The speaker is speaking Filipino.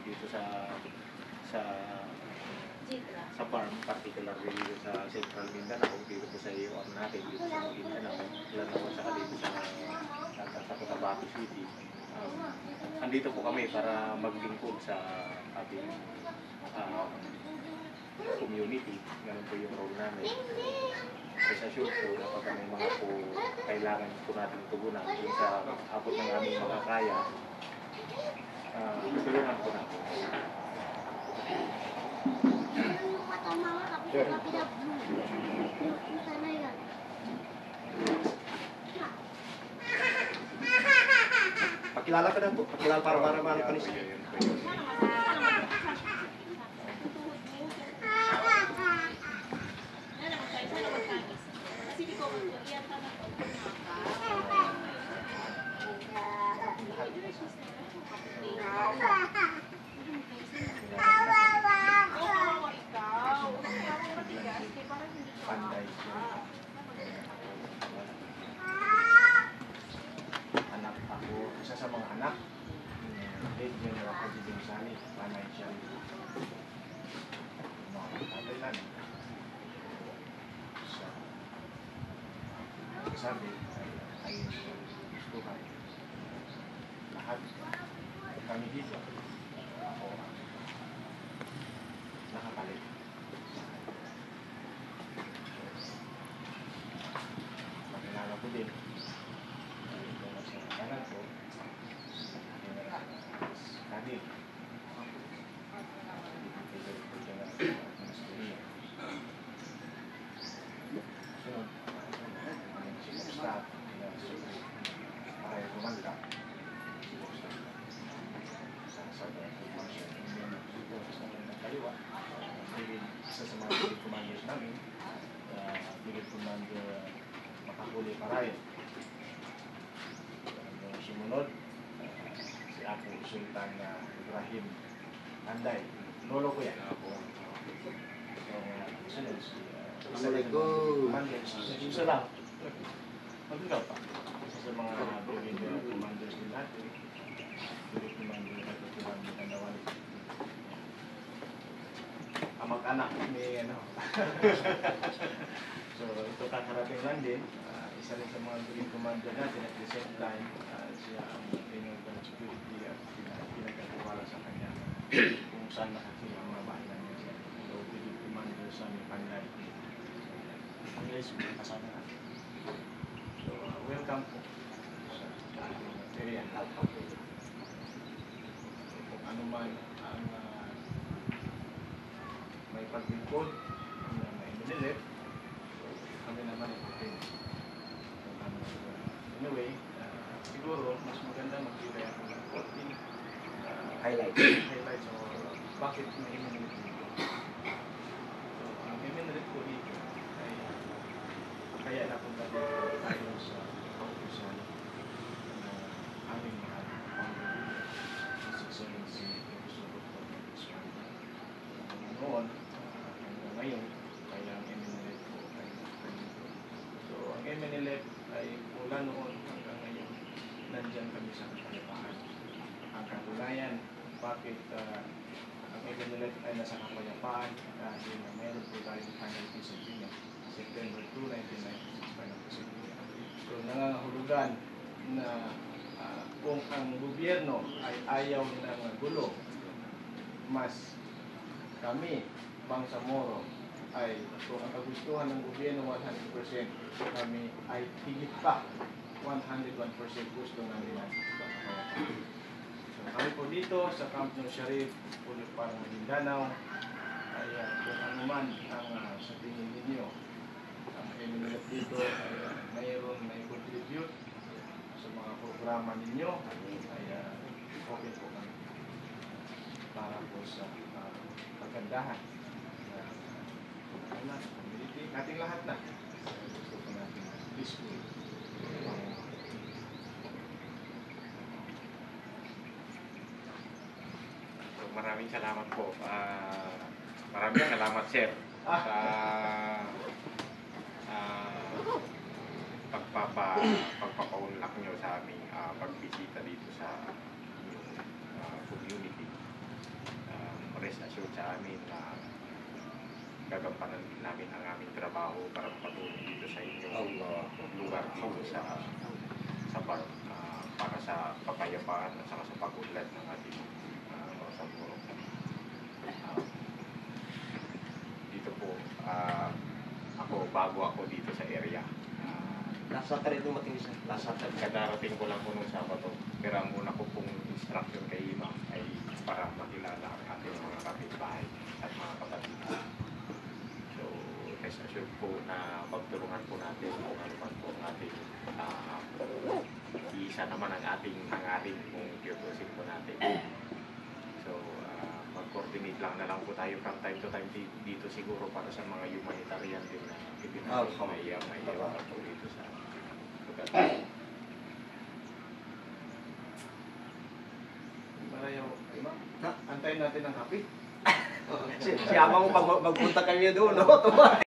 dito sa sa farm, particularly dito sa Central Mindanao, dito po sa iyo natin, dito sa Mindanao, Lanao, saka dito sa Cotabato City. Andito po kami para maglingkod sa ating community. Ganun po yung role namin. Sa sure po, kapag may mga po kailangan po natin tugunan kung sa abot ng aming makakaya, tulungan po natin. Pakilala ka na po. Pakilala para panis. Panday siya. Anak ako, isa sa mga anak, late general ako din sa amin, panay siya. Mga tatay lang. Sabi, ayun siya gusto ka. Lahat kami dito. Ako nakakalit. Makilala ko din. Ito na sa kanan ko. Kani. Sunod. Stop. Para kumanda. Isa sa mga field commanders namin, field commander Makakuli Parayan. Sumunod, si Apo Sultan Ibrahim Anday. Lolo ko yan. Sunod, isa rin commanders. Isa lang. Magagaw pa. Isa sa mga field commanders din natin. Field commander na tuturan ng Kandawan. Mag-anak ni So ito kakarating lang din, isa rin sa mga field commander natin at the same time siya ang pinag security at pinagkatiwala sa kanya kung saan nakakita ang mga bahay namin siya. So field commander sa Panday. Guys, kasama natin. So welcome po sa area. Kung ano man ang may paglingkod na may minilip, so kami naman ipapin. Anyway, siguro mas maganda magbigay ako ng 14 highlights o bakit may minilip dito. So ang minilip ko dito ay kaya napunta dito ayon sa kautusan na aming mahal Panginoon His Excellency noon ngayon, kaya ang MNLF po ay nandito. So, ang MNLF ay mula noon hanggang ngayon, nandyan kami sa kapayapaan. Ang katunayan, bakit ang MNLF ay nasa kapayapaan dahil mayroon po tayong final peace agreement, September 2, 1996 final peace agreement. So, nangangahulugan na kung ang gobyerno ay ayaw ng gulo, mas kami, Bangsamoro, ay kung ang kagustuhan ng gobyerno 100%, kami ay higit pa 101% gusto namin ang kapayapaan. So kami po dito sa Camp ng Sharif, Pulit Parang Mindanao, ay kung ano man ang sa tingin ninyo, ang MNLF dito ay mayroon na i-contribute sa mga programa ninyo, ay okay po kami para po sa kagandahan na community, ating lahat na gusto po natin peaceful. So, maraming salamat po. Maraming salamat, sir, sa pagpapaunlak nyo sa aming pagbisita dito sa community. sa amin na gagampanan din namin ang aming trabaho para makatulong dito sa inyong lugar dito sa para sa kapayapaan at saka sa pag-unlad ng ating mga sampuro. Dito po, bago ako dito sa area. Last Saturday dumating siya. Last Saturday, kadarating ko lang po nung Sabado. Pero ang una ko pong instruction kay Ima ay para makilala ang ating mga kapitbahay at mga kapatid. So, rest assured po na pagtulungan po natin kung ano man po ang ating isa naman ang ating hangarin kung tutusin po natin. So, mag-coordinate lang na lang po tayo from time to time dito siguro para sa mga humanitarian din na maiyawan po dito sa lugar. Marayaw, Ima, antayin natin ang kape. Si Ama mo pag magpunta kami doon, no?